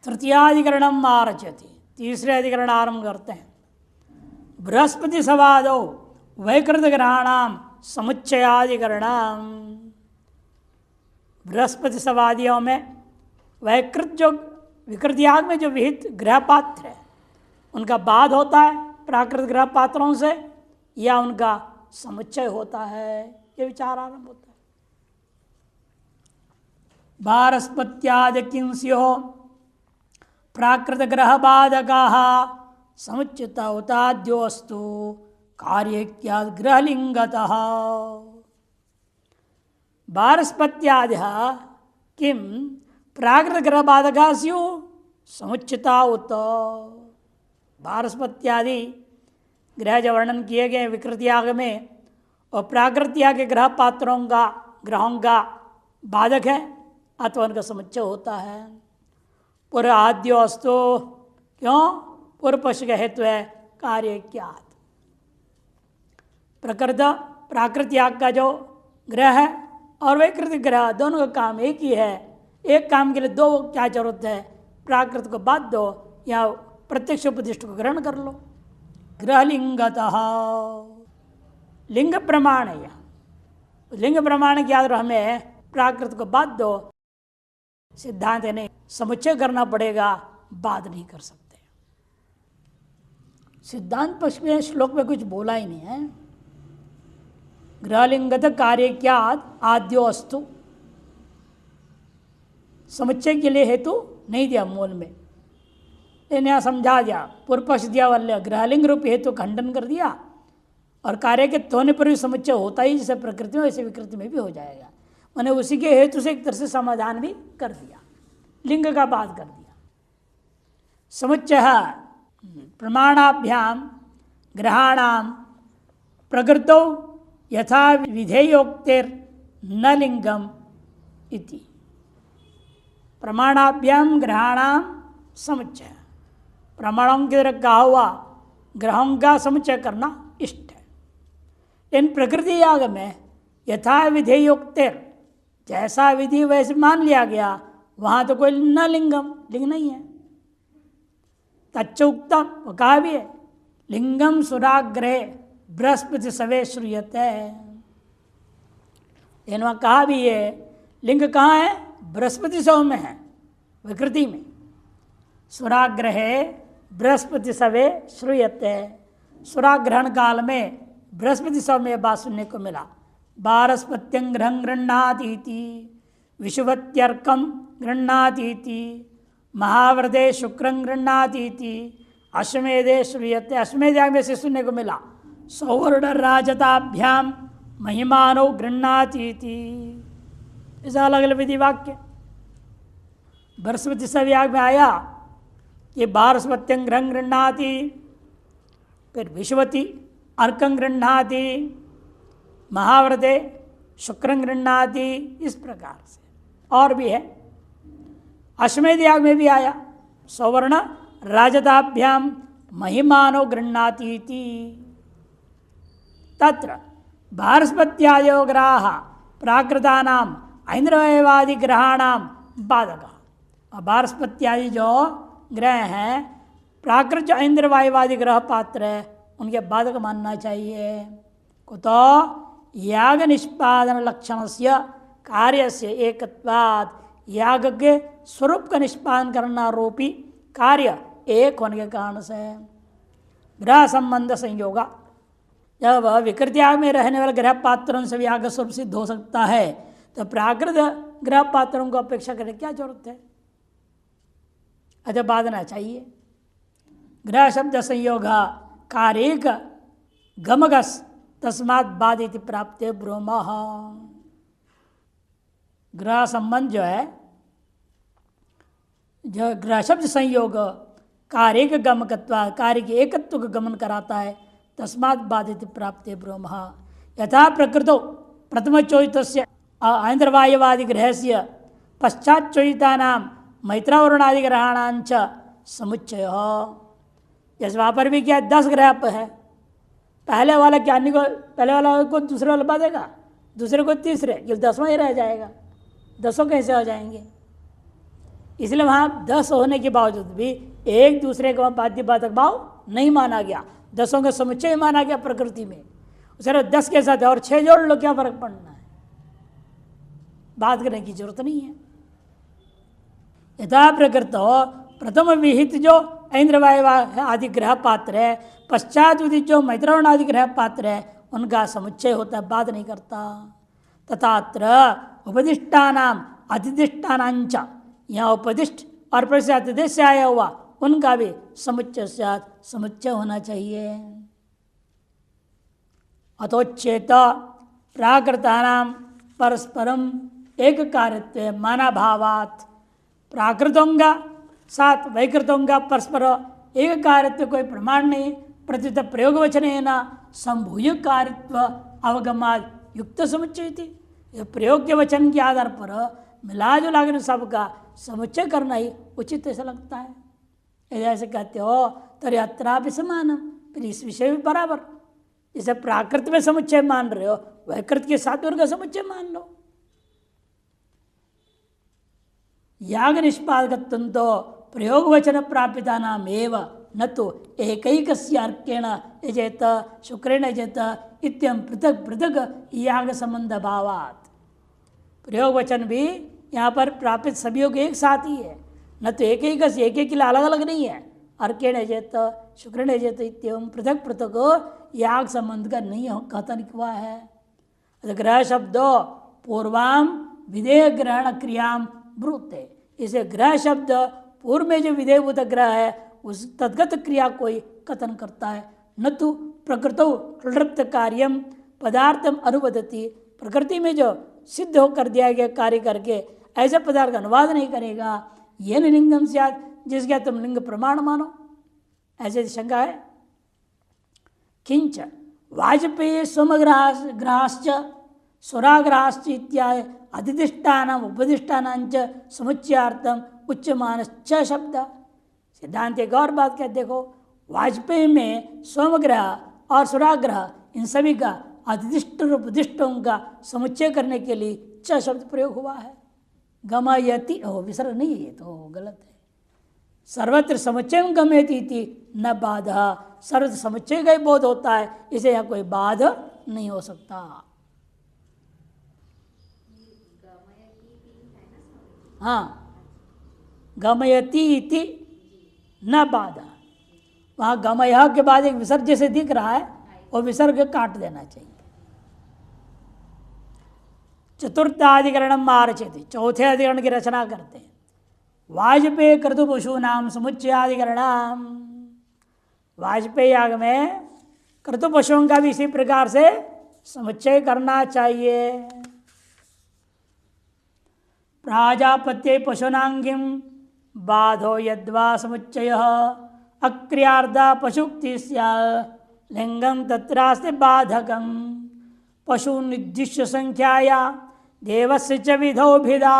तृतीयाधिकरणम आरचति, तीसरे अधिकरण आरंभ करते हैं। बृहस्पति सवादो वैकृत ग्रहाणाम समुच्चयाधिकरणम। बृहस्पति सवादियों में वैकृत जो विकृतियाग में जो विहित ग्रह पात्र है उनका बाद होता है प्राकृत ग्रह पात्रों से या उनका समुच्चय होता है, ये विचार आरंभ होता है। बारस्पत्यादि किंस्यो प्राकृत ग्रह बाधका समुचित उताद्योस्तु कार्य ग्रहलिंगतः। बारस्पत्यादि किम प्राकृत ग्रह बाधका स्यु समुचिता उत। बारस्पत्यादि ग्रह जो वर्णन किए गए विकृतियाग में और प्राकृतिया के ग्रह पात्रों का ग्रहों का बाधक है अथवा उनका समुच्चय होता है। पूर्व आद्यो अस्तु, क्यों? पूर्व पक्ष का हेतु है कार्य क्यात। प्राकृतियाग का जो ग्रह है और वैकृतिक ग्रह दोनों का काम एक ही है। एक काम के लिए दो क्या जरूरत है? प्राकृत को बात दो या प्रत्यक्ष उपदिष्ट को ग्रहण कर लो। ग्रहलिंगतः, लिंग प्रमाण है। लिंग प्रमाण के आधार हमें प्राकृत को बात दो, सिद्धांत है नहीं, समुच्चय करना पड़ेगा, बात नहीं कर सकते। सिद्धांत पक्ष में श्लोक में कुछ बोला ही नहीं है। ग्रहलिंगत कार्य क्या आद्यो अस्तु, समुच्चय के लिए हेतु नहीं दिया मूल में, यहाँ समझा दिया। पूर्व पक्ष दिया वाले ग्रहलिंग रूप हेतु खंडन कर दिया और कार्य के होने पर भी समुच्चय होता ही, जैसे प्रकृति में वैसे विकृति में भी हो जाएगा। मैंने उसी के हेतु से एक तरह से समाधान भी कर दिया, लिंग का बात कर दिया। समुच्चय प्रमाणाभ्याम ग्रहाणाम प्रकृतौ यथा विधेयोक्तिर न लिंगम इति। प्रमाणाभ्याम ग्रहाणाम समुच्चय, प्रमाणों की तरह कहा हुआ ग्रहों का समुच्चय करना इष्ट है। इन प्रकृति याग में यथा विधेयोक्तिर, जैसा विधि वैसे मान लिया गया, वहां तो कोई न लिंगम, लिंग नहीं है। तच्चुक्तम, वो कहा भी है, लिंगम सुराग्रहे बृहस्पति सवे श्रूयते। इन्होंने कहा भी है, लिंग कहाँ है? बृहस्पति सव में है, विकृति में। सुराग्रहे बृहस्पति सवे श्रूयते। सुराग्रहण काल में बृहस्पति सव में बात सुनने को मिला। बारस्पत्यं ग्रहं गृह्णातीति, विषुवत्यर्कं गृह्णातीति, महाव्रते शुक्रं गृह्णातीति, अश्वमेधे श्रूयते। अश्वमेध में से सुनने को मिला। सौवर्ण राजताभ्याम महिमानो गृह्णातीति। ऐसा अलग अलग विधि वाक्य बृहस्पति सव्याग में आया कि बारस्पत्यं ग्रहं गृह्णाति, फिर विश्वति अर्कं गृह्णाति, महाव्रते शुक्रं गृह्णाति, इस प्रकार से और भी है। अश्वमेध याग में भी आया, सौवर्ण राजताभ्याम महिमानो गृह्णाति इति। तत्र बारस्पत्यादयो ग्रहाः प्राकृतानाम ऐन्द्रवायवादि ग्रहाणाम बाधक। बारस्पत्यादि जो ग्रह हैं, प्राकृत जो ऐन्द्रवायवादि ग्रह पात्र है, उनके बाधक मानना चाहिए। कुतो याग निष्पादन लक्षण से कार्य से एकत्वाद, याग के स्वरूप का निष्पादन करना रूपी कार्य एक होने के कारण से ग्रह संबंध संयोगा। जब विकृतियाग में रहने वाले ग्रह पात्रों से याग स्वरूप सिद्ध हो सकता है, तो प्राकृत ग्रह पात्रों को अपेक्षा करने क्या जरूरत है? अतः बाधना चाहिए। ग्रह शब्द संयोग कार्यक गमगस तस्मात् बाधित प्राप्त ब्रह्म। ग्रह संबंध जो है, जो ग्रह शब्द संयोग कार्यक गमकत्व, कार्य के एकत्व का गमन कराता है, तस्मात् बाधित प्राप्त ब्रह्म। यथा प्रकृतो प्रथम चोदितस्य ऐन्द्रवायवादि ग्रहस्य पश्चात चोदितानाम मैत्रावरुणादि ग्रहाणांच समुच्चय। जैसे वहाँ पर भी क्या 10 ग्रह पर है, पहले वाला क्या अन्य को, पहले वाला को दूसरे वाला बाधेगा, दूसरे को तीसरे, ये 10वां ही रह जाएगा। 10 कैसे हो जाएंगे? इसलिए वहाँ 10 होने के बावजूद भी एक दूसरे का बाध्य बाधक भाव नहीं माना गया, 10 का समुच्चय माना गया प्रकृति में। सिर्फ 10 के साथ और 6 जोड़ लो, क्या फर्क पड़ना है, बात करने की जरूरत नहीं है। यथा प्रकृत प्रथम विहित जो इंद्र वायु आदि ग्रह पात्र है, पश्चात विदित जो मैत्रेयण आदि ग्रह पात्र है, उनका समुच्चय होता है, बात नहीं करता। तथात्र उपदिष्टानाम अधिदिष्टानांच, यहाँ उपदिष्ट और प्रसिद्ध अतिदेश से आया हुआ उनका भी समुच्चय होना चाहिए। अतोच्चेत प्राकृतानाम परस्परम एक कार्यत्व माना भावात, प्राकृतों का साथ वैकृतों का परस्पर एक कार्यत्व कोई प्रमाण नहीं, प्रत्युत प्रयोग वचन है ना संभूय कार्यत्व अवगमाद युक्त समुच्चय थी। प्रयोग के वचन के आधार पर मिला जुला कर सबका समुच्चय करना ही उचित ऐसा लगता है। यदि ऐसे कहते हो तो यात्रा भी समान, फिर इस विषय में बराबर, जैसे प्राकृत में समुच्चय मान रहे हो वैकृत के साथ उनका समुच्चय मान लो। याग निष्पादकत्वं तो प्रयोग वचन प्रापिता नाम एव न तो एकैकस्य अर्केण यजेत शुक्रेण यजेत इत्यं पृथक पृथक याग संबंध भावात्। प्रयोग वचन भी यहाँ पर प्रापित सभी के एक साथ ही है, न तो एक के लिए अलग अलग नहीं है। अर्केण यजेत शुक्रेण यजेत इत्यं पृथक पृथक याग संबंध का नहीं कथन हुआ है। ग्रह शब्दो पूर्वाम विधेय ग्रहण क्रियाम ब्रूते, इसे ग्रह शब्द पूर्व में जो विधेयभूत ग्रह है उस तद्गत क्रिया कोई कथन करता है, न तो प्रकृतो प्रवृत्त कार्यम पदार्थम अनुवदति, प्रकृति में जो सिद्ध होकर दिया गया कार्य करके ऐसे पदार्थ का अनुवाद नहीं करेगा। यह लिंगम स्यात्, जिसका तुम लिंग प्रमाण मानो, ऐसे शंका है। किंच वाजपेयी सोमग्रहाश्च सुराग्रहाश्च इत्यादि अधिदिष्टानाम उपदिष्टानांच समुच्चयार्थम उच्यमानश्च शब्द। सिद्धांत एक और बात कहते देखो, वाजपेयी में सोमग्रह और सुराग्रह इन सभी का अधिदिष्ट और उपदिष्टों का समुच्चय करने के लिए च शब्द प्रयोग हुआ है। गमयति, विसर्ग नहीं है, ये तो गलत है। सर्वत्र समुच्चय गमयति न बाधा, सर्वत्र समुच्चय का ही बोध होता है, इसे यहाँ कोई बाध नहीं हो सकता। हाँ, गमयति इति न बाधा, वहाँ गमय के बाद एक विसर्ग जैसे दिख रहा है वो विसर्ग काट देना चाहिए। चतुर्थाधिकरणम आरचयति, चौथे अधिकरण की रचना करते हैं। वाजपेय क्रतु पशूनाम समुच्चयाधिकरणम, वाजपेयी याग में क्रतु पशुओं का भी इसी प्रकार से समुच्चय करना चाहिए। प्राजापत्य पशूनांगिम बाधो यद्वा समुच्चय अक्रियार्धा पशुक्ति लिंगम तत्रास्ति बाधकम पशु निर्दिश्य संख्याया देवस्य च विधो भिदा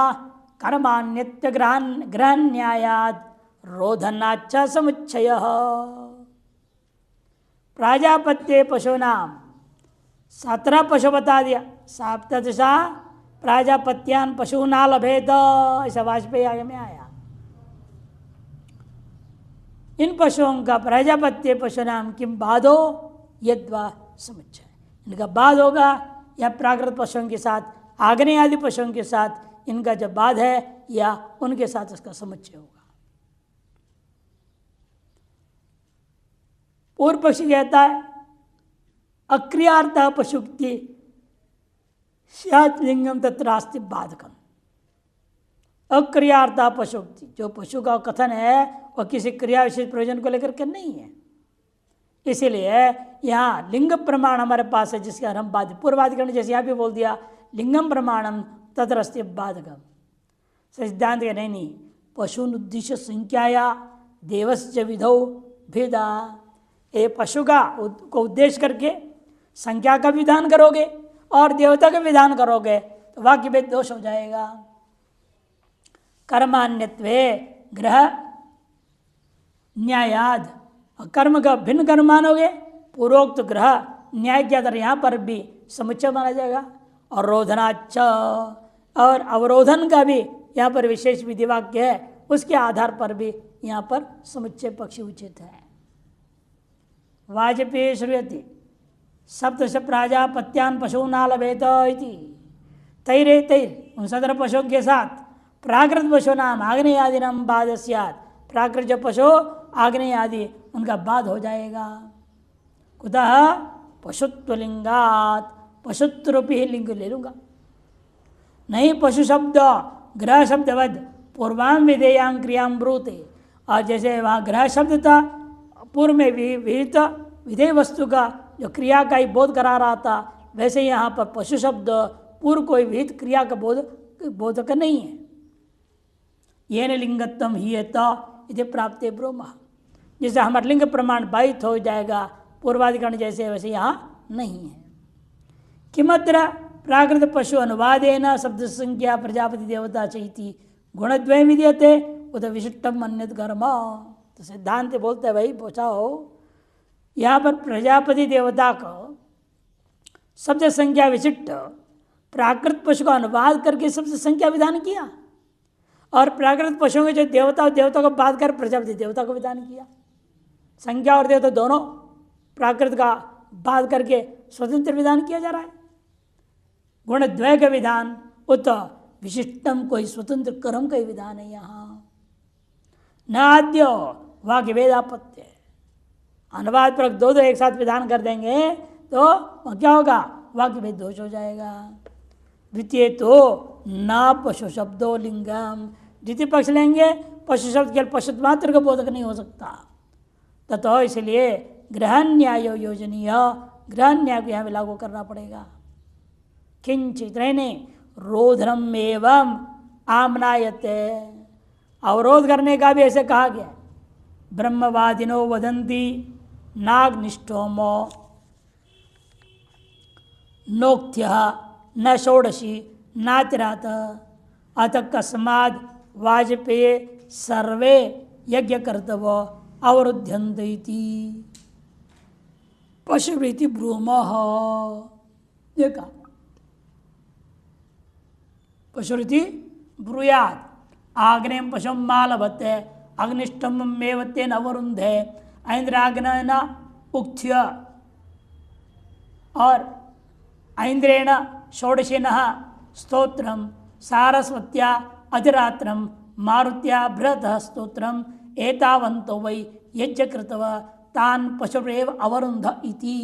कर्मान्यत्य ग्रहण्यायाद रोधनाच्च समुच्चय। प्राजापत्य पशुनाम 17 पशु बता दिया, सप्तदशा प्राजापत्यान पशुना लभेत, ऐसा वाजपेयी आगे में आया। इन पशुओं का प्रजापत्य पशु नाम किम बाधो यद्वा समुच्चय, इनका बाध होगा या प्राकृत पशुओं के साथ आग्नेय आदि पशुओं के साथ इनका जब बाध है या उनके साथ इसका समुच्चय होगा। पूर्व पक्षी कहता है अक्रियार्थ पशुक्ति स्यात् लिंगम तत्रास्ति बाधकम। अक्रियार्था पशुक्ति, जो पशु का कथन है वह किसी क्रिया विशेष प्रयोजन को लेकर के नहीं है, इसीलिए यहाँ लिंग प्रमाण हमारे पास है जिसके हम बाध्य पूर्वाधिकरण जैसे यहाँ भी बोल दिया लिंगम प्रमाणम तत्रस्ति बाधकम। सिद्धांत के नहीं, पशु उद्देश्य संख्याया देवस्य विधौ भेदा, ये पशु का को उद्देश्य करके संख्या का विधान करोगे और देवता का विधान करोगे तो वाक्य भेद दोष हो जाएगा। कर्मान्यत्वे ग्रह न्यायाद, कर्म का भिन्न कर्म मानोगे, पूर्वोक्त ग्रह न्याय के आधार यहाँ पर भी समुच्चय माना जाएगा। और रोधनाच्च, और अवरोधन का भी यहाँ पर विशेष विधि वाक्य है उसके आधार पर भी यहाँ पर समुच्चय पक्ष उचित है। वाजपेयी श्रूयते सप्तश प्राजापत्यान पशूनालभेत इति तैरे तैर उन सदर पशुओं के साथ प्राकृत पशु नाम आग्नेय आदि नाम बाद स्यात् प्राकृत जो पशु आग्नेय आदि उनका बाद हो जाएगा। कुतः पशुत्वलिंगात पशुत्व रूपी ही लिंग ले लूँगा। नहीं पशु शब्द ग्रह शब्दवद पूर्वाम विधेयांग क्रियाम ब्रूते और जैसे वहाँ ग्रह शब्द था पूर्व में विहित विधेय वस्तु का जो क्रिया का ही बोध करा रहा था, वैसे यहाँ पर पशु शब्द पूर्व कोई विहित क्रिया का बोधक नहीं है। ये न लिंगत्वम ही इति प्राप्त ब्रह्म, जिससे हमारा लिंग प्रमाण बाधित हो जाएगा, पूर्वाधिकरण जैसे वैसे यहाँ नहीं है। किमत्र प्राकृत पशु अनुवादेन शब्द संज्ञा प्रजापति देवता चैति गुणद्वय विद्यते उत विशिष्टम अन्यत कर्म। तो सिद्धांत बोलते हैं भाई पूछाओ, यहाँ पर प्रजापति देवता को शब्द संख्या विशिष्ट प्राकृत पशु का अनुवाद करके शब्द संख्या विधान किया, और प्राकृत पशुओं के जो देवता और देवता को बात कर प्रजापति देवता को विधान किया। संख्या और देवता दोनों प्राकृत का बात करके स्वतंत्र विधान किया जा रहा है। गुण द्वय का विधान उत विशिष्टम कोई स्वतंत्र कर्म का ही विधान है। यहाँ न आद्यो वाक्य वेदापत्य अनुवाद पर दो एक साथ विधान कर देंगे तो क्या होगा, वाक्य भेद दोष हो जाएगा। द्वितीय तो न पशु शब्दों लिंगम, द्वितीय पक्ष लेंगे पशु शब्द केवल पशु मात्र का बोधक नहीं हो सकता। ततो इसलिए ग्रह न्याय योजनीय, ग्रह न्याय को यहाँ भी लागू करना पड़ेगा। किंचित नहीं रोधनम एवं आमनायते, अवरोध करने का भी ऐसे कहा गया। ब्रह्मवादिनो वदन्ति नाग्निष्ठोमो नोक्त्य न षोडशी नातिरात अत कस्माद् वाजपेय सर्वे यज्ञ कर्तव्य अवरुध्यन्ते इति पशुवृत्ति ब्रूमः। देखा पशुवृत्ति ब्रूयात् आग्नेयं पशुं मालभते अग्निष्ठं मेवतेन अवरुन्धे ऐन्द्राग्नेन उक्थ्य और ऐन्द्रेण षोडशिनः स्तोत्रं सारस्वत्या अधिरात्रं मारुत्या बृहतः स्तोत्रम् एतावन्तो वै यज्ञ कृतवा तान् पशुरेव अवरुन्ध इति।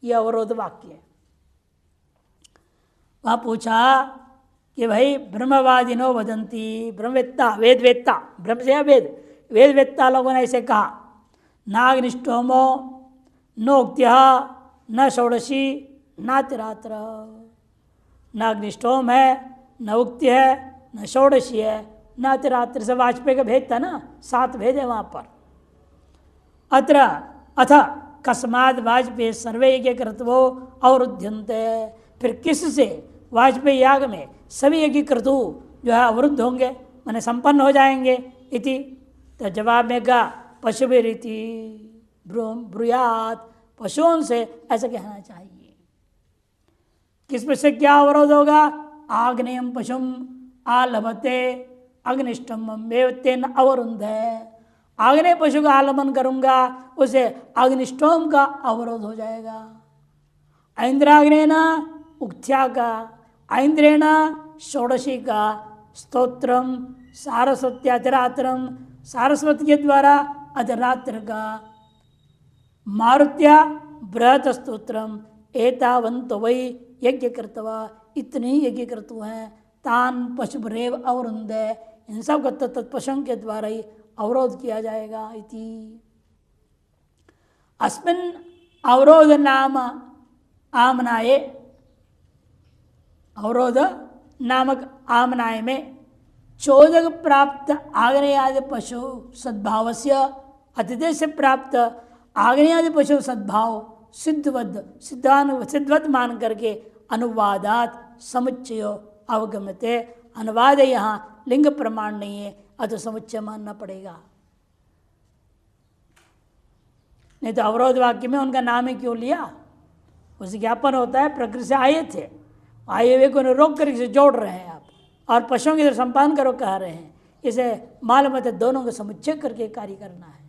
ये अवरोध वाक्य है। वहाँ पूछा कि भाई ब्रह्मवादिनो वदंती, ब्रह्मवेत्ता वेदवेत्ता, ब्रह्म से वेद वेदवेत्ता लोगों ने ऐसे कहा, नाग्निष्ठोमो नोक्त्य न षोडशी नातिरात्र, न अग्निष्ठोम है न उक्ति है न षोडशी है नातिरात्र। से वाजपेयी का भेद था ना, 7 भेद है वहाँ पर। अत्र अथ कस्माद् वाजपेयी सर्वे यज्ञ कर्तवो अवरुध्यन्ते, फिर किससे वाजपेयी याग में सभी यज्ञ कर्तु जो है अवरुद्ध होंगे, माने संपन्न हो जाएंगे इति। तो जवाब में कहा पशुभिरीति ब्रूयात्, पशुओं से ऐसा कहना चाहिए। किस पर से क्या अवरोध होगा, आग्नेयम पशुम आलभते अग्निष्ठम मेवतेन अवरुन्धे, आग्नेय पशु का आलमन करूंगा उसे अग्निष्ठोम का अवरोध हो जाएगा। ऐन्द्राग्नेन उक्थ्या का, ऐन्द्रेण षोडशी का, स्तोत्रम सारस्वत्याधिरात्रम, सारस्वती के द्वारा अधिरात्र का, मारुत्या बृहत स्तोत्रम एतावंत वही यज्ञ कर्तवा, इतने ही यज्ञ कर्तु हैं। तान पशुरेव अवरुन्धे, इन सब का तत्पशुओं के द्वारा ही अवरोध किया जाएगा इति। अस्मिन् अवरोध नाम आमनाये, अवरोध नामक आमनाय में चोदक प्राप्त आग्नेयादि पशु सद्भावस्य अतिथि से प्राप्त आग्नेयादि पशु सद्भाव सिद्धवत मान करके अनुवादात समुच्चय अवगम्यते, अनुवाद यहाँ लिंग प्रमाण नहीं है, अतः समुच्चय मानना पड़ेगा। नहीं तो अवरोध वाक्य में उनका नाम ही क्यों लिया, उसे ज्ञापन होता है प्रकृति से आए थे, आए हुए को रोक कर जोड़ रहे हैं आप, और पशुओं की तरफ संपादन करो कह रहे हैं, इसे मालूम है दोनों को समुच्चय करके कार्य करना है।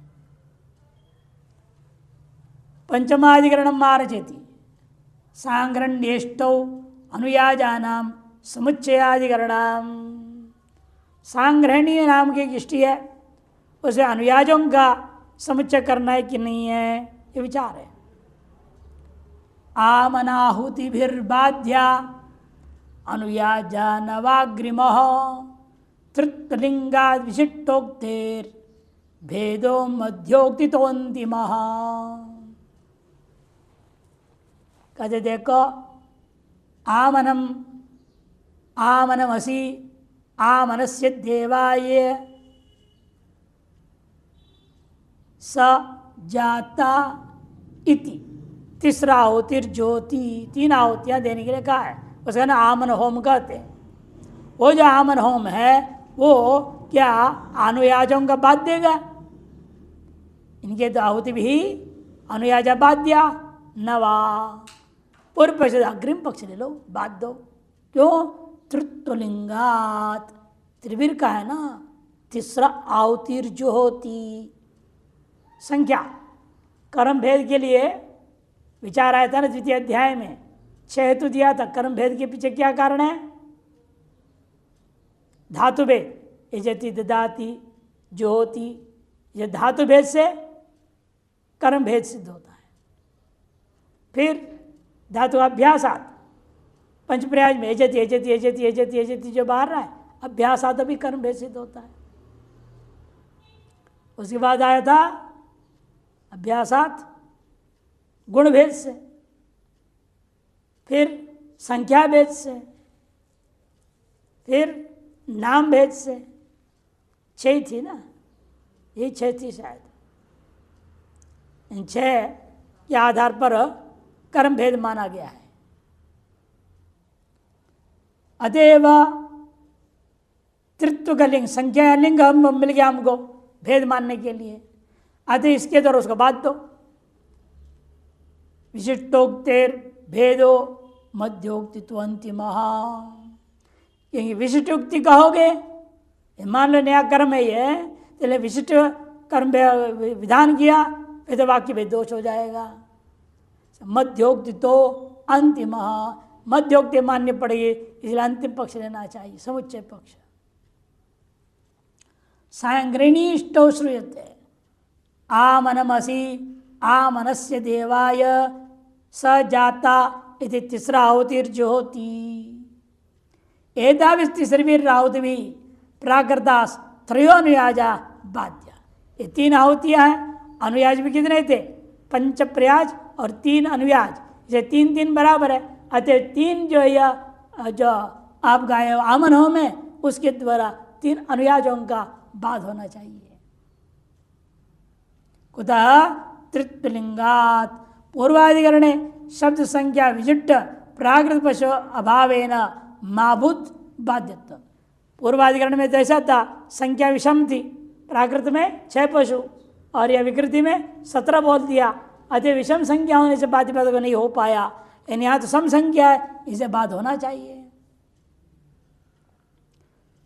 पंचमाधिकरण मारचेति सांग्रण्येष्टौ अनुयाजानाम समुच्चयाधिकरणाम। सांग्रहणीय नाम की इष्टि है, उसे अनुयाजों का समुच्चय करना है कि नहीं है, ये विचार है। आमनाहुतिभिर्बाध्या अनुयाजा नवाग्रिमः तृत्लिंगाद विशिष्टोक्तेर भेदो मध्योक्तितोन्तिमः। कहते देखो, आमनम आमनमसि आमनस्य देवाय स जाता इति। तीसरा आहुतिर्ज्योति, 3 आहुतियाँ देने के लिए कहा है, उसका ना आमन होम कहते हैं। वो जो आमन होम है वो क्या अनुयाजों का बात देगा? इनके तो आहुति भी अनुयाजा बाध्या नवा। पूर्व पक्ष अग्रिम पक्ष ले लो, बात दो। क्यों? तृत्वलिंगात, त्रिवीर का है ना, तीसरा आहुतिर्ज्योति। संख्या कर्म भेद के लिए विचार आया था ना द्वितीय अध्याय में, 6 हेतु दिया था। कर्म भेद के पीछे क्या कारण है? धातु भेद, यजति ददाति ज्योति, ये धातु भेद से कर्म भेद सिद्ध होता है। फिर धातु अभ्यासात, पंचप्रयाज में यजति यजति यजति यजति यजति जो बाहर रहा है, अभ्यासात भी कर्म भेद सिद्ध होता है। उसके बाद आया था अभ्यासात गुण भेद से, फिर संख्या भेद से, फिर नाम भेद से। 6 थी ना, ये 6 थी शायद। इन 6 के आधार पर कर्म भेद माना गया है। अतएव तृत्व का लिंग, संख्या लिंग हम मिल गया हमको भेद मानने के लिए। अतः इसके द्वारा उसको बात दो। विशिष्टोक्तेर भेदो मध्योक्तित्व अंतिमः। क्योंकि विशिष्टोक्ति कहोगे, मान लो नया कर्म है ये, चले विशिष्ट कर्म विधान किया, फिर तो वाक्य भेद दोष हो जाएगा। मध्योक्ति तो अंतिम, मध्योक्ति मान्य पड़ेगी, इसलिए अंतिम पक्ष लेना चाहिए, समुच्चय पक्ष। सांग्रणीष्टौ श्रूयते आमनमसि आमनस्य देवाय स जाता इति तीसरा आहुतिर्ज्योति। एताविस् तिसर्भिराहुतिभिः प्राकृतास् त्रयोनुयाजा बाध्या। ये 3 आहुतियाँ हैं। अनुयाज भी कितने थे? 5 प्रयाज और 3 अनुयाज, इसे 3 3 बराबर है। अतः 3 जो है जो आप गाए आमन होम है, उसके द्वारा 3 अनुयाजों का बाध होना चाहिए। कुतः तृत्वलिंगात पूर्वाधिकरणे शब्द संख्या विशिष्ट प्राकृत पशु अभावेन माभूत बाध्यत्व। पूर्वाधिकरण में जैसा था, संख्या विषम थी, प्राकृत में 6 पशु और यह विकृति में 17 बोल दिया। अतः विषम संख्या होने से बाध्य बाधक नहीं हो पाया। यानी यहाँ तो सम संख्या है, इसे बाध होना चाहिए।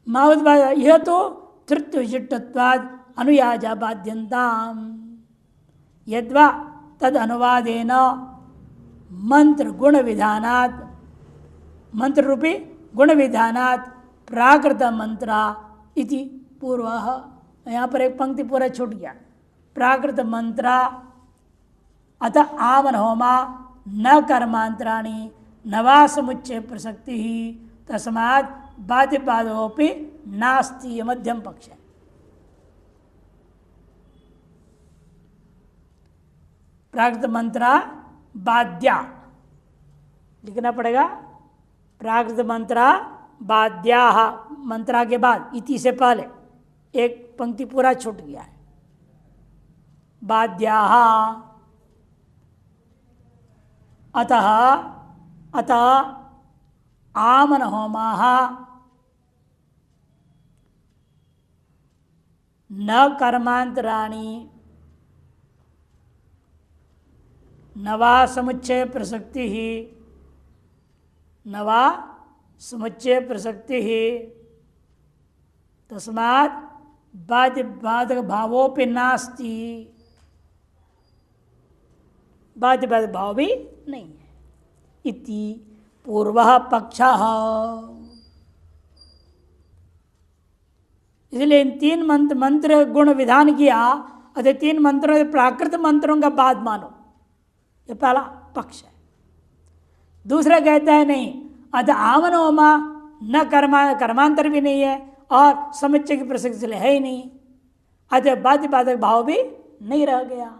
मावत यह तो तृत्व विशिष्टत्वाद अनुयाजा बाध्यंताम। यद्वा तद अनुवादेन मंत्र गुण विधानात, मंत्र रूपी गुण विधानात प्राकृत मंत्रा इति पूर्व। यहाँ पर एक पंक्ति पूरा छूट गया। प्राकृत मंत्रा अतः आमन होमा न कर्मांतराणी नवा समुच्चय प्रसक्ति ही तस्मात् बाध्य बाधोपि नास्ति। मध्यम पक्ष है। प्राकृत मंत्रा बाध्या लिखना पड़ेगा। प्राकृत मंत्रा बाध्या, मंत्रा के बाद इति से पहले एक पंक्ति पूरा छूट गया है। बाध्या अतः अतः आमन होमा न कर्मांतराणी नवा समुच्चय प्रसक्ति ही, नवा समुच्चय प्रसक्ति ही तस्मात् बाध्य बाधक भावोपि नास्ति, बाध्य बाधक भाव भी नहीं है। इति पूर्वः पक्षः। इसलिए इन तीन मंत्र गुण विधान किया, अतः तीन मंत्रों से प्राकृत मंत्रों का बाद मानो, ये पहला पक्ष है। दूसरा कहता है नहीं, अतः आमनोमा न कर्मांतर भी नहीं है और समुच्चय की प्रसक्ति है ही नहीं, अतः बाध्य बाधक भाव भी नहीं रह गया।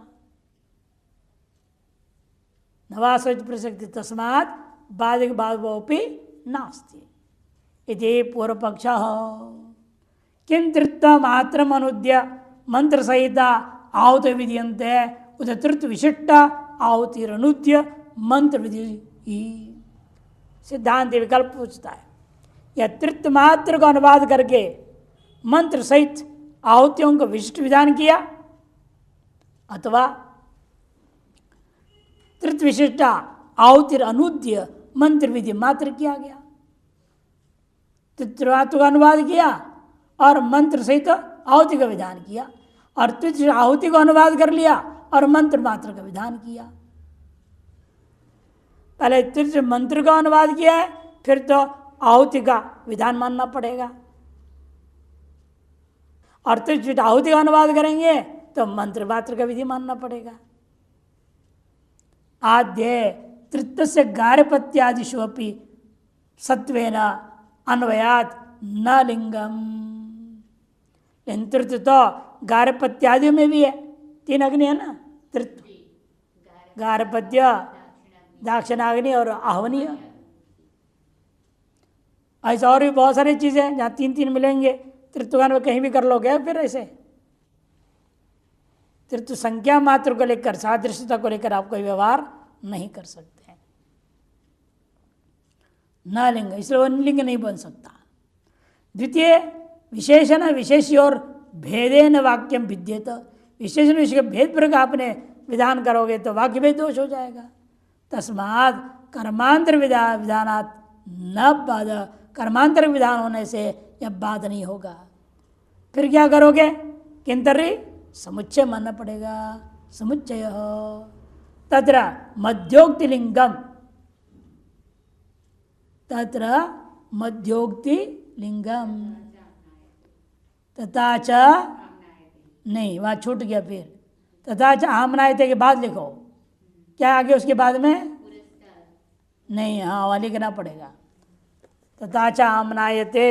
नवासोच प्रसक्ति तस्मात् बाधक भावोपि नास्ति इति पूर्व पक्ष। किं तृत्व मात्र अनुद्य मंत्र सहित आहुति विधीयन्ते उत तृत्व विशिष्ट आहुतिरनुद्य मंत्र विधि। सिद्धांत विकल्प पूछता है, या तृत्व मात्र को अनुवाद करके मंत्र सहित आहुतियों को विशिष्ट विधान किया, अथवा तृत्व विशिष्ट आहुतिर अनुद्य मंत्र विधि मात्र किया गया। तृत्व का अनुवाद किया और मंत्र सहित आहुति का विधान किया, और तृतीय आहुति को अनुवाद कर लिया और मंत्र मात्र का विधान किया। पहले तृतीय मंत्र का अनुवाद किया है, फिर तो आहुति का विधान मानना पड़ेगा, और तृतीय आहुति का अनुवाद करेंगे तो मंत्र मात्र का विधि मानना पड़ेगा। आद्य तृतीय से गार्हपत्यादिषु अपि सत्वेन अन्वयात् न लिंगम। तृतीय तो गार्हपत्यादि में भी है, तीन अग्नि है ना, तृतीय गार्हपत्य, दाक्षिणाग्नि और आहवनीय। ऐसे और भी बहुत सारी चीजें हैं जहाँ तीन तीन मिलेंगे। तृतीय में कहीं भी कर लोगे, फिर ऐसे तृतीय संख्या मात्र को लेकर, सादृश्यता को लेकर आप कोई व्यवहार नहीं कर सकते हैं। न लिंग, इसलिए वो लिंग नहीं बन सकता। द्वितीय विशेषण विशेषी और भेदेन वाक्यम विद्येत। विशेषण विशेष के भेद पर आपने विधान करोगे तो वाक्य भेद दोष हो जाएगा। तस्मात् कर्मांतर विधानात् न बाध, कर्मांतर विधान होने से यह बाध नहीं होगा। फिर क्या करोगे? किंतरी समुच्चय मानना पड़ेगा। समुच्चय तत्र मध्योक्ति लिंगम, तत्र मध्योक्ति लिंगम तथा च, नहीं वहाँ छूट गया। फिर तथा च आमनायते के बाद लिखो, क्या आगे उसके बाद में नहीं, हाँ वहाँ लिखना पड़ेगा। तथा च आमनायते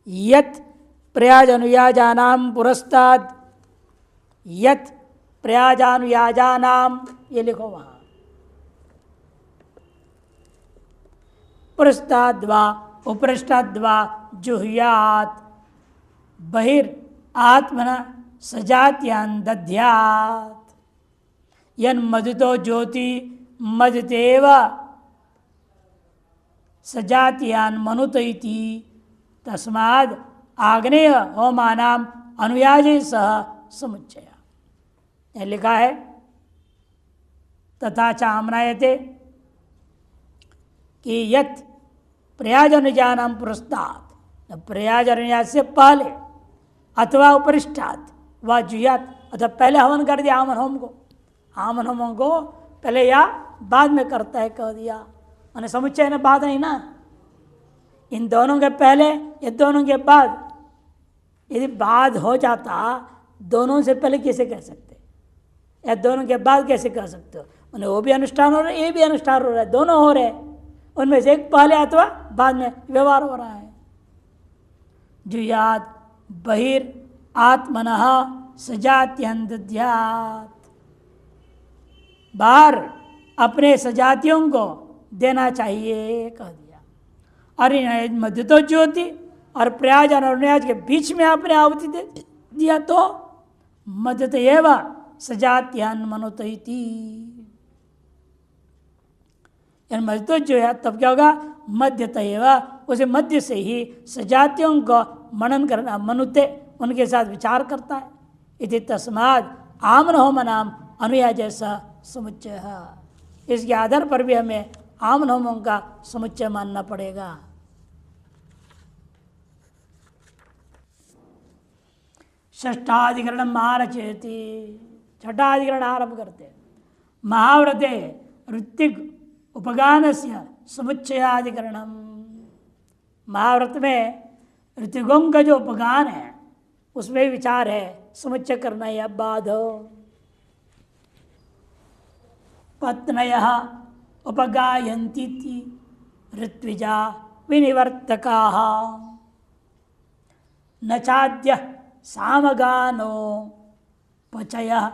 यत् प्रयाजानुयाजानाम पुरस्ताद, यत् प्रयाजानुयाजानाम, ये लिखो वहाँ पुरस्ताद्वा उपृष्टाद्वा जुह्यात् बहिर आत्मना सजात्यान् दध्यात्। यन् मधुतो ज्योति मधुतेव सजात्यान् मनुत इति। तस्माद् आग्नेय होमानाम अनुयाजे सह समुच्चय। यह लिखा है तथा च आमनायते कि यत् प्रयाज अनुजानाम पुरस्तात्, प्रयाज अनुयाज से पहले अथवा उपरिष्टात् व जुयात, अथवा पहले हवन कर दिया आमन होम को, आमन होम को पहले या बाद में करता है कह दिया, मैंने समुच्चय ने बाद नहीं ना। इन दोनों के पहले या दोनों के बाद, यदि बाद हो जाता दोनों से पहले कैसे कह सकते, या दोनों के बाद कैसे कह सकते हो? मैंने वो भी अनुष्ठान हो रहा है, ये भी अनुष्ठान हो रहा है, दोनों हो रहे हैं, उनमें से एक पहले अथवा बाद में व्यवहार हो रहा है। जुयात बहिर आत्मनः सजात्यंद्यात्, बाहर अपने सजातियों को देना चाहिए कह दिया। और मध्य तो ज्योति और प्रयाज और अनुयाज के बीच में आपने आहुति दे दिया तो मध्य तो एवं सजात्यान मनोतयति। मध्य तो जो है तब क्या होगा? मध्यत एवं, उसे मध्य से ही सजातियों को मनन करना, मनुते उनके साथ विचार करता है। इति तस्माद् आमन होम नाम अनुयाज सा समुच्चय। इसके आधार पर भी हमें आमन होमों का समुच्चय मानना पड़ेगा। षष्ठाधिकरण महारचयति, छठाधिकरण आरंभ करते। महाव्रते ऋत्विक उपगानस्य समुच्चयाधिकरणम। महाव्रत में ऋत्विकों का जो उपगान है उसमें विचार है, समुच्चय करना या बाध। पत्नयः उपगायन्ति ऋत्विजा विनिवर्तकाः न चाद्य सामगानो पचयः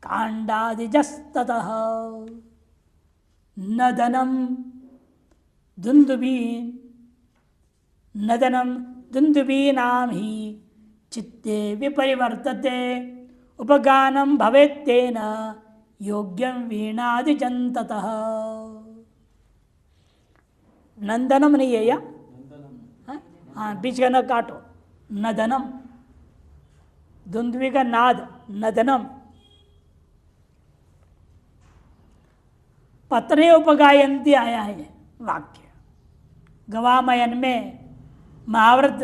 काण्डादिजस्ततः नदनं दुन्दुबीनां हि चित्ते विपरिवर्तते उपगानं भवेत्तेन योग्यं वीणादिजन्ततः। नंदनम नहीं है या? हाँ, बीच का न काटो। नदनम, दुंदुबी का नाद नदनम। पत्ने उपगायंती आया है वाक्य। गवामयन में महाव्रत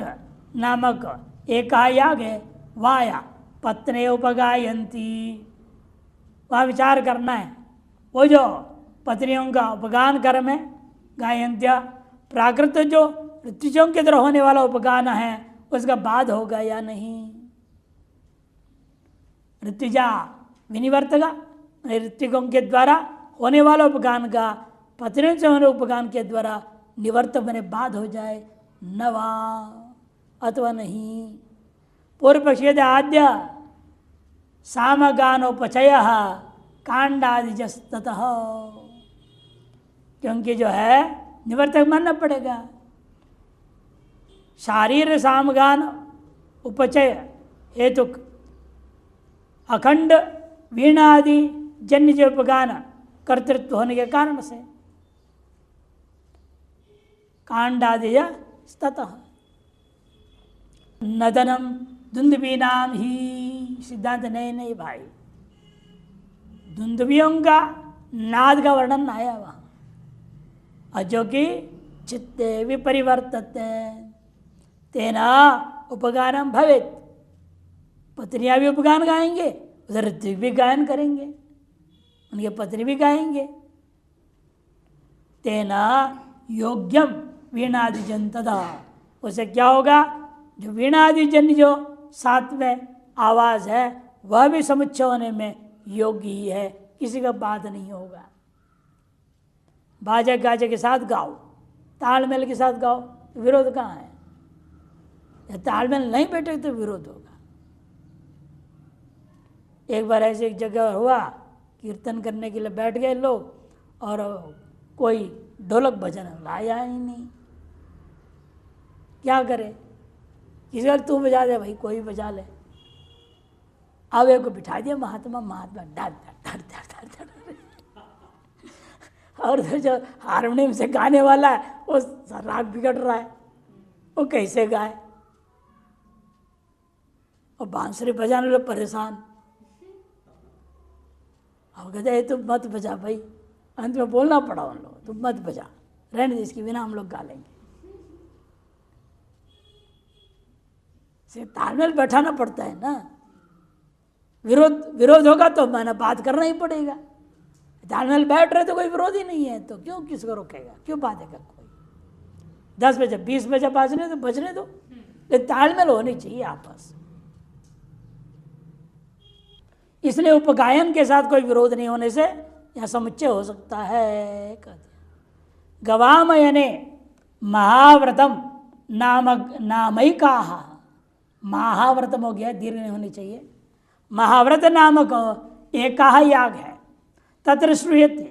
नामक एक याग है, वाया पत्ने उपगायंती। वहाँ विचार करना है, वो जो पत्नियों का उपगान कर्म है, गायंत्या प्राकृत जो ऋतुजों के द्वारा होने वाला उपगान है उसका बाद होगा या नहीं। ऋतुजा विनिवर्तका, ऋतिकों के द्वारा होने वाला उपगान का पत्नियों से होने उपगान के द्वारा निवर्तक बने बाद हो जाए, नवा अथवा नहीं। पूर्व पक्षी आद्य सामगानोपचय कांडादिजस्ततः, क्योंकि जो है निवर्तक मानना पड़ेगा। शारीर सामगान उपचय हेतु अखंड वीणादि जन्य जो उपगान कर्तृत्व होने के कारण से कांडादिज स्ततः नदनम दुंदुबीनाम ही। सिद्धांत नहीं भाई, दुंदुबियों का नाद का वर्णन आया वहां, और जो कि चित्ते विपरिवर्तते तेना उपगानम भवेत। पत्नियां भी उपगान गाएंगे, उधर ऋत्विक भी गायन करेंगे, उनके पत्नी भी गाएंगे। तेना योग्यम वीणादिजन तथा, उसे क्या होगा, जो वीणादिजन जो सातवें आवाज है वह भी समुच्चय होने में योग्य ही है, किसी का बात नहीं होगा। बाजा गाजे के साथ गाओ, तालमेल के साथ गाओ, तो विरोध कहाँ है? तालमेल नहीं बैठे तो विरोध होगा। एक बार ऐसे एक जगह हुआ, कीर्तन करने के लिए बैठ गए लोग और कोई ढोलक भजन लाया ही नहीं। क्या करे, किसी बार तू बजा दे भाई, कोई बजा ले। अब एक को बिठा दिया महात्मा डर डर डर डर डर, और जो हारमोनियम से गाने वाला है वो राग बिगड़ रहा है, वो कैसे गाए। और बांसुरी बजाने वाले परेशान, अब कहते तुम मत बजा भाई। अंत में बोलना पड़ा उन लोग, तुम मत बजा, रहने दे, इसके बिना हम लोग गा लेंगे। से तालमेल बैठाना पड़ता है ना। विरोध होगा तो मैंने बात करना ही पड़ेगा। तालमेल बैठ रहे तो कोई विरोध ही नहीं है, तो क्यों किसको रोकेगा, क्यों बाधेगा कोई। 10 बजे 20 बजे बजने दो, लेकिन तालमेल होनी चाहिए आपस। इसलिए उपगायन के साथ कोई विरोध नहीं होने से यह समुच्चय हो सकता है। गवामयने महाव्रतम नामैकाः, महाव्रतम हो गया, दीर्घ नहीं होनी चाहिए। महाव्रत नामक एक याग है, तत्र श्रूयते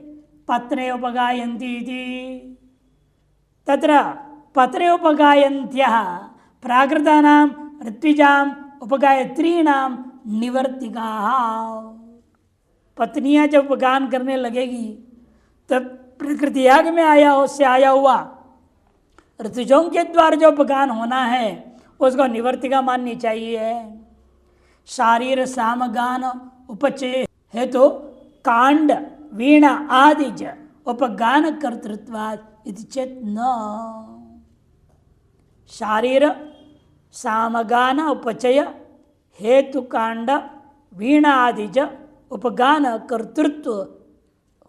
पत्ने उपगायन्ति इति। तत्र पत्ने उपगायन्त्यः प्राकृतानां ऋत्विजां उपगायत्रीणां निवर्तिकाः। पत्नियां जब उपगान करने लगेगी तब प्रकृति याग में आया उससे आया हुआ ऋतुजों के द्वारा जो उपगान होना है उसको निवर्तिका माननी चाहिए। शारीर सामगान उपचय हेतु कांड वीणा आदि च उपगान कर्तृत्वात् इति चेत न। शारीर सामगान उपचय हेतु कांड वीणा आदि च उपगान कर्तृत्व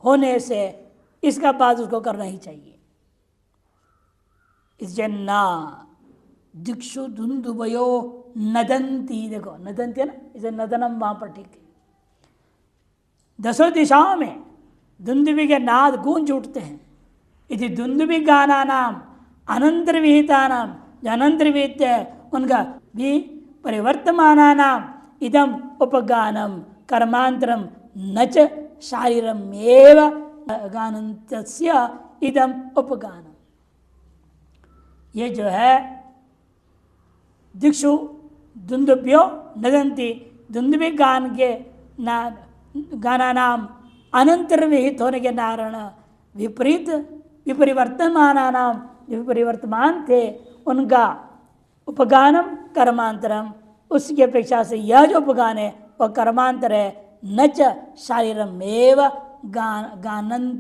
होने से इसका बात उसको करना ही चाहिए। इससे ना दिक्षु धुंधुभयो नदंती, देखो नदंती है ना, इसे नदनम वहां पर ठीक है। दसों दिशाओं में धुंधुभि के नाद गूंज उठते हैं। यदि धुंधुभि गाना नाम अनंतर विहिता नाम, जो अनंतर विहित है उनका भी परिवर्तमाना नाम इदम उपगानम कर्मांतरम न च शारीरम एव गानन्तस्य इदम उपगानम। ये जो है दिक्षु धुंधुभ्यो नदंती, धुंधुभि गान के गाना नाम अनंतर विहित होने के कारण विपरीत विपरिवर्तमाना नाम, जो विपरिवर्तमान थे उनका उपगानम कर्मांतरम, उसकी अपेक्षा से यह जो उपगान है वह कर्मांतर है। न च शारीरम एव गानम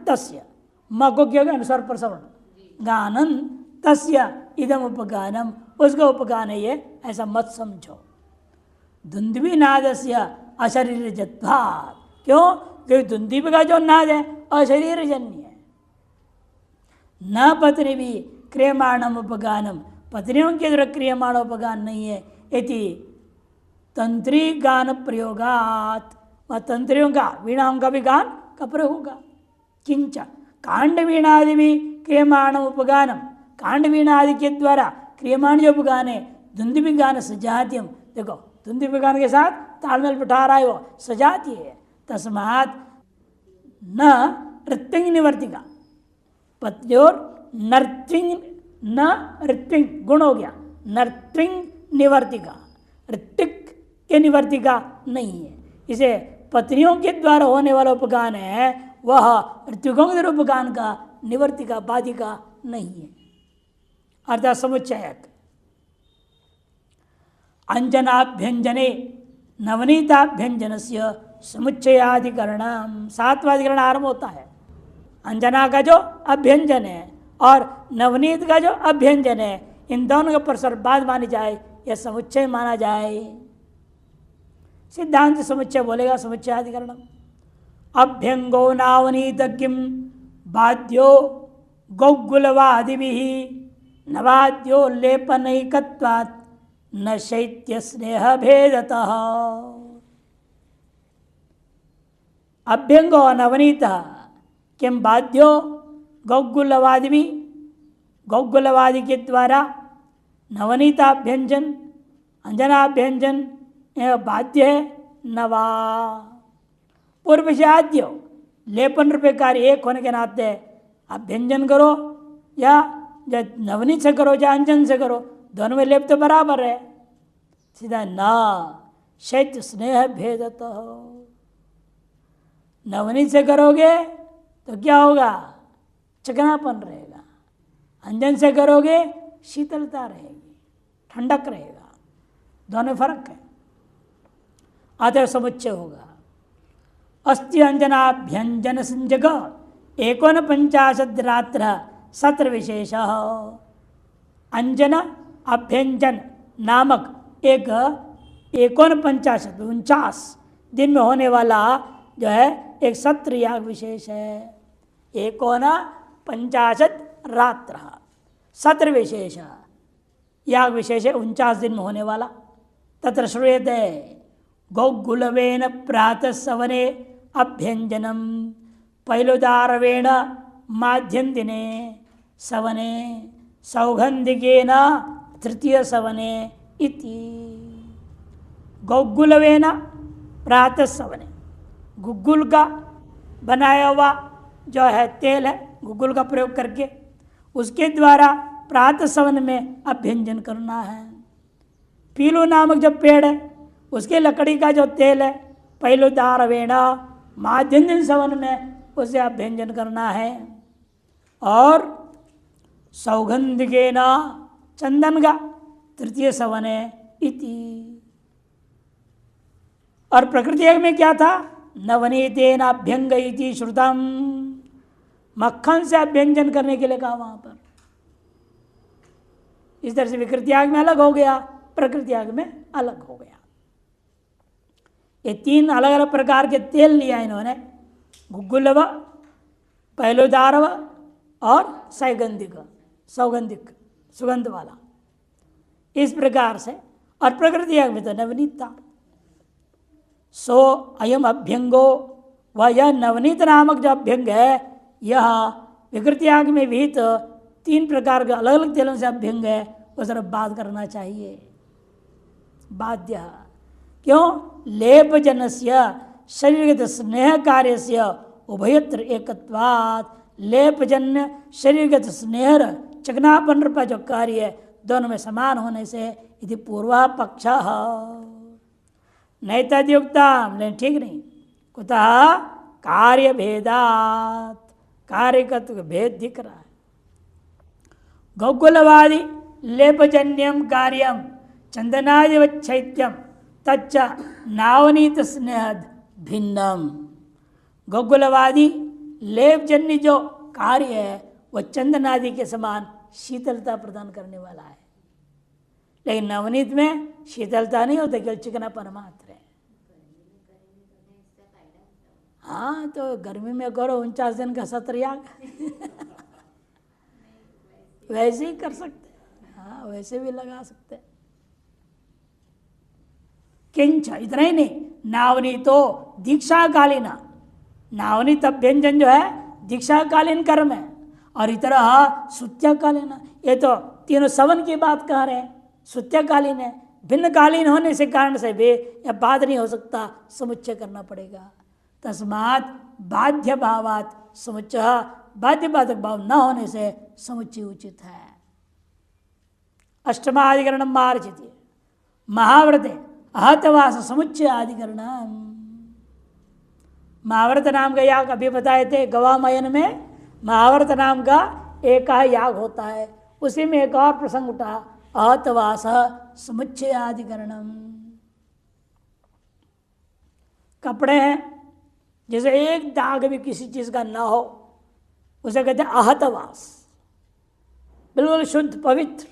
तस्य, म को क्या अनुसार पर सवर्ण गानन तस्य इदम उपगानम, उसका उपगान है ये, ऐसा मत समझो। धुंधुभि नादस्य अशरीर जत्वात्, क्यों? क्योंकि धुंधुभि का जो नाद है अशरीर जन्य है। न पत्नी भी क्रियमाणम उपगानम, पत्नियों के द्वारा क्रियमाण उपगान नहीं है। इति तंत्री गान प्रयोगात, वह तंत्रियों का वीणाओं का भी गान का प्रयोग होगा। किंच कांड वीणादि भी क्रियमाण उपगानम, कांड वीणादि के द्वारा क्रियमाण जो उपगान है धुंधुभि गान सजातीयम, देखो धुंधुभि गान के साथ तालमेल बिठा रहा है वो सजाती है। तस्मात् न ऋत्विंग निवर्तिका, पत्योर नर्त्विंग, न ऋत्विंग गुण हो गया, नर्त्विंग निवर्तिका, ऋत्विक के निवर्तिका नहीं है। इसे पत्नियों के द्वारा होने वाला उपगान है, वह ऋत्विकों के द्वारा उपगान का निवर्तिका बाधिका नहीं है। अर्थात समुच्चयक। अंजनाभ्यंजने नवनीताभ्यंजन से समुच्चयाधिकरण, सातवां अधिकरण आरंभ होता है। अंजना का जो अभ्यंजन है और नवनीत का जो अभ्यंजन है, इन दोनों के परस्पर बाध मानी जाए या समुच्चय माना जाए। सिद्धांत समुच्चय बोलेगा समुच्चयाधिकरण। अभ्यंगो नावनीतज्ञ बाध्यो गौगुलवादिभिः नवाद्यो लेपनैकत्वात् न शैत्य स्नेह भेदतः। अभ्यंगो नवनीत किम बाध्यो गौगुलवादि भी, गौगुलवादि के द्वारा नवनीताभ्यंजन अंजनाभ्यंजन बाध्य है नवा। पूर्व से आद्यो लेपन रूपये कार्य एक होने के नाते अभ्यंजन करो या नवनीत से करो या अंजन से करो, दोनों में लेप तो बराबर है। सीधा ना शैत्य स्नेह भेदत हो, नवनीत से करोगे तो क्या होगा? चिकनापन रहेगा, अंजन से करोगे शीतलता रहेगी, ठंडक रहेगा, दोनों फर्क है। अतः समुच्चय होगा। अस्ति अंजनाभ्यंजन संजग 49 रात्र सत्र विशेष। अंजन अभ्यंजन नामक एक 49 दिन में होने वाला जो है एक सत्र याग विशेष है। 49 रात्र सत्र विशेष याग विशेष है, 49 दिन में होने वाला। तत्र श्रूयते गौगुलवेन प्रातः सवने अभ्यंजनम पैलुदारवेण माध्यम दिने सवने सौगंधिकेन तृतीय सवने इति। गौगुलवेन प्रातः सवने, गुग्गुल का बनाया हुआ जो है तेल है, गुग्गुल का प्रयोग करके उसके द्वारा प्रातः सवन में अभ्यंजन करना है। पीलू नामक जो पेड़ है उसके लकड़ी का जो तेल है पैलुदार वेणा माध्यम सवन में उसे अभ्यंजन करना है। और सौगंधिकेन चंदन का तृतीय सवन है इति। और प्रकृति में क्या था? नवनीतेन अभ्यंग इति श्रुतम, मक्खन से अभ्यंजन करने के लिए कहा वहां पर। इस तरह से विकृति आग में अलग हो गया, प्रकृति आग में अलग हो गया। ये तीन अलग अलग प्रकार के तेल लिया इन्होंने, गुग्गुलव, पहलोदारव और सौगंधिक सुगंध वाला, इस प्रकार से। और प्रकृति आग में तो नवनीत था। सो अयम अभ्यंगो, वह यह नवनीत नामक जो अभ्यंग है, यह विकृति आग में भी तो तीन प्रकार के अलग अलग तेलों से अभ्यंग है, वो तरफ बात करना चाहिए, बाध्य। क्यों? लेपजन्य शरीरगत स्नेह कार्य से उभयत्र एकत्वात्, लेपजन्य शरीरगत स्नेह चकनापन रूपा जो कार्य है दोनों में समान होने से, यदि पूर्वा पक्ष नहीं तद्युक्ता, लेकिन ठीक नहीं। कुतः? कार्य भेदात, कार्यकत्व भेद दिख रहा है। गौकुलवादी लेपजन्यम कार्यम चंदनादिवच्छैत्यम तच्च नावनीत स्नेह भिन्नम। गौकुलवादी लेपजन्य जो कार्य है वह चंदनादि के समान शीतलता प्रदान करने वाला है, लेकिन नवनीत में शीतलता नहीं होता, केवल चिकनापन मात्र है। हाँ, तो गर्मी में करो 49 दिन का सत्र याग वैसे ही कर सकते हैं। हाँ, वैसे भी लगा सकते हैं। किंच, इतना ही नहीं, नावनीतो दीक्षाकालीन, नावनीत अभ्यंजन जो है दीक्षाकालीन कर्म है, और इतर सुत्याकालीन, ये तो तीनों सवन की बात कह रहे हैं, सुत्याकालीन है। भिन्न कालीन होने से कारण से भी यह बात नहीं हो सकता, समुच्चय करना पड़ेगा। तस्मात् बाध्य भावात समुच्चय, बाध्य बाधक भाव न होने से समुच्चय उचित है। अष्टमाधिकरण मार्जित महाव्रते अहतवास समुच्चय अधिकरण। महाव्रत नाम का याग अभी बताए थे, गवामयन में महाव्रत नाम का एक याग होता है, उसी में एक और प्रसंग उठा, अहतवास समुच्चय अधिकरणम। कपड़े हैं, जैसे एक दाग भी किसी चीज का ना हो, उसे कहते हैं अहतवास, बिल्कुल शुद्ध पवित्र,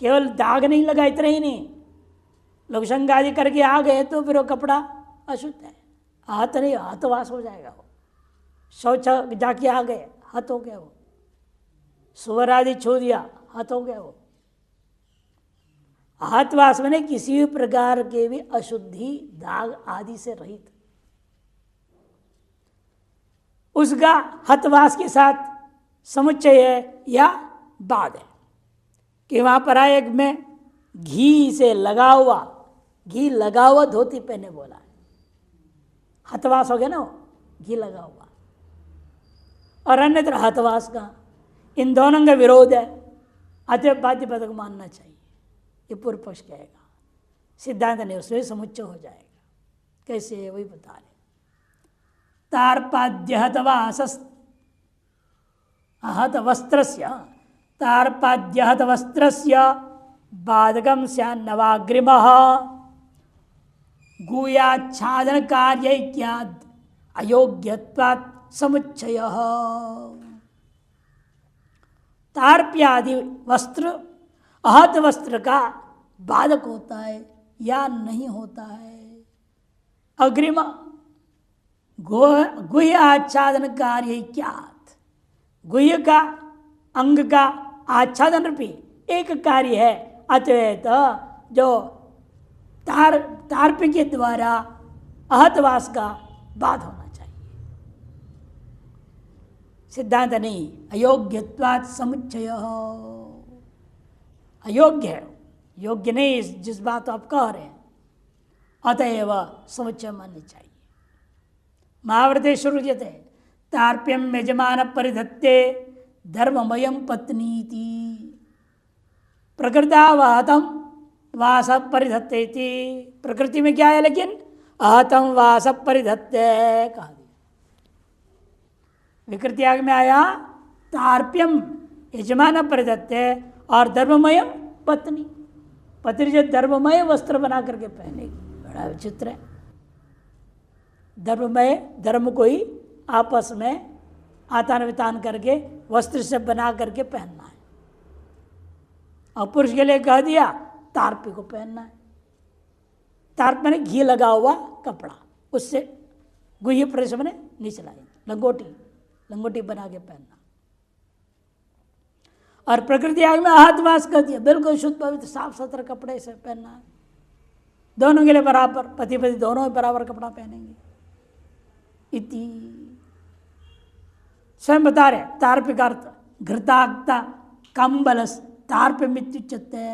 केवल दाग नहीं लगा, इतना ही नहीं, लोग शंख आदि करके आ गए तो फिर वो कपड़ा अशुद्ध है, आहत नहीं, आहतवास हो जाएगा। वो शौच जाके आ गए, हत हो गया, वो सुअर आदि छू दिया, हत हो गया। वो आहतवास में किसी भी प्रकार के भी अशुद्धि दाग आदि से रहित, उसका हतवास के साथ समुच्चय है या बाद है कि वहां पर आए में घी से लगा हुआ, घी लगा हुआ धोती पहने बोला है, हतवास हो गया ना, घी लगा हुआ। और अन्यत्र हतवास का, इन दोनों का विरोध है, अतः बाध्य पदक मानना चाहिए, ये पूर्व पक्ष कहेगा। सिद्धांत नहीं, उसमें समुच्चय हो जाएगा। कैसे, वही बता रहे। तारपाद्य हत वस्त्रस्य, तारपाद्य हत वस्त्रस्य बाधकम स्यान्नवाग्रिमः गुयाच्छादन कार्यैक्याद् अयोग्यत्वात् समुच्चयः। तार्प्यादि वस्त्र आहत वस्त्र का बाधक होता है या नहीं होता है। अग्रिम गुह्य आच्छादन कार्य क्यात, गुह्य का अंग का आच्छादन रूपी एक कार्य है, अतः जो तार्प के द्वारा अहतवास का बाध होना चाहिए। सिद्धांत नहीं, अयोग्यत्वात् समुच्चय, अयोग्य है, योग्य नहीं जिस बात आप कह रहे हैं, अतएव समुच्चय माननी चाहिए। महाव्रते श्रुयते तार्प्यम यजमान परिधत्ते धर्ममयम पत्नीति प्रकृतावहतम वास परिधत्ते। प्रकृति में क्या है, लेकिन आहतम वास परिधत्ते कहा दिया। विकृति आग में आया तार्प्यम यजमान परिधत्ते और धर्ममयम पत्नी, पत्नी जो धर्ममय वस्त्र बना करके पहनेगी, बड़ा विचित्र है। धर्ममय, धर्म को ही आपस में आतान वितान करके वस्त्र से बना करके पहनना है, और पुरुष के लिए कह दिया तार्पी को पहनना है। तार्प मैंने घी लगा हुआ कपड़ा, उससे गुह्य प्रदेश में नीचे लाई, लंगोटी बना के पहनना। और प्रकृति आग में आहतवास कर दिया, बिल्कुल शुद्ध पवित्र साफ सुथरा कपड़े से पहनना है। दोनों के लिए बराबर, पति पति दोनों बराबर कपड़ा पहनेंगे। इति स्वयं बता रहे तार्पिक अर्थ घृताक्ता कंबलस तार्प मित्युच्यते।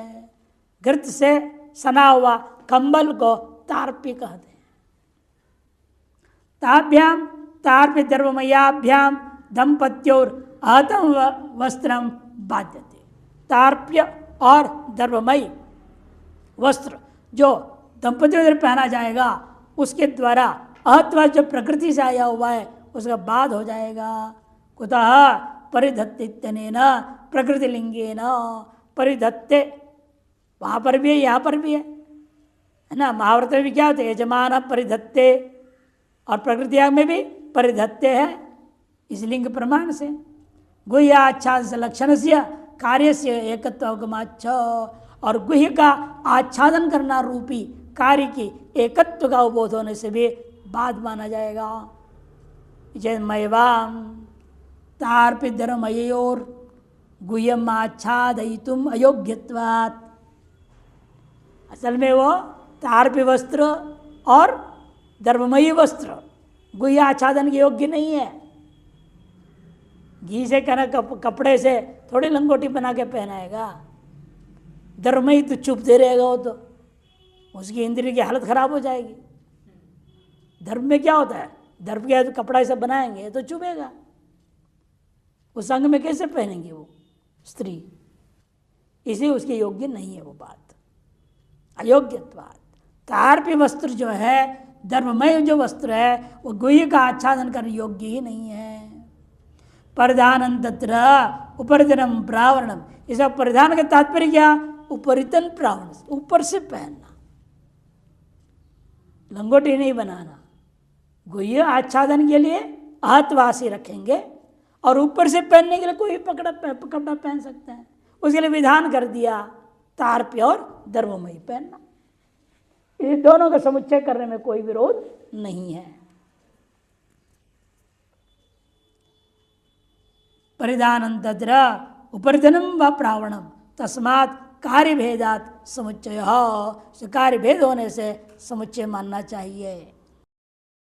घृत से सना हुआ कंबल को तार्पी कहते हैं। ताभ्याम तार्प द्रवमयाभ्याम दंपत्योर आहतम वस्त्रम बाध्यते। तार्प्य और द्रवमयी वस्त्र जो दंपतियों द्वारा पहना जाएगा उसके द्वारा अहत्व जो प्रकृति से आया हुआ है उसका बाद हो जाएगा। कुतः परिधत्तेन प्रकृति लिंगेन परिधत्ते, वहाँ पर भी है यहाँ पर भी है ना। महाभारत में भी क्या होते यजमान परिधत्ते और प्रकृति में भी परिधत्ते है इस लिंग प्रमाण से। गुह्य आच्छादन से लक्षण से कार्य से एकत्वगमाच्छ, और गुह्य का आच्छादन करना रूपी कार्य की एकत्व का अवबोध होने से भी बाद माना जाएगा। जयमयवाम तार्पिधरमयोर गुह्यम आच्छादयितुम अयोग्यत्वात्। असल में वो तार्पी वस्त्र और द्रवमयी वस्त्र गुह्य आच्छादन के योग्य नहीं है। घी से कहना कपड़े से थोड़ी लंगोटी बना के पहनाएगा। द्रवमयी तो चुपते रहेगा, वो तो उसकी इंद्रिय की हालत खराब हो जाएगी। धर्म में क्या होता है, दर्भ के तो कपड़ा ऐसा बनाएंगे तो चुभेगा, उस अंग में कैसे पहनेंगे वो स्त्री, इसलिए उसके योग्य नहीं है वो बात। अयोग्यत्वात् तार्पी वस्त्र जो है धर्ममय जो वस्त्र है वो गुह्य का आच्छादन करने योग्य ही नहीं है। परिधान तत्र उपरितनम प्रावरणम, इसका परिधान का तात्पर्य क्या, उपरितन प्रावरण, ऊपर से पहनना, लंगोटी नहीं बनाना। गुह्य आच्छादन के लिए आहतवासी रखेंगे और ऊपर से पहनने के लिए कोई कपड़ा पहन सकते हैं। उसके लिए विधान कर दिया तार्प्य और द्रवमयी पहनना। इन दोनों का समुच्चय करने में कोई विरोध नहीं है। परिधानं तत्र उपरिधनं व प्रावणम तस्मात् कार्य भेदात समुच्चय, कार्य भेद होने से समुच्चय मानना चाहिए।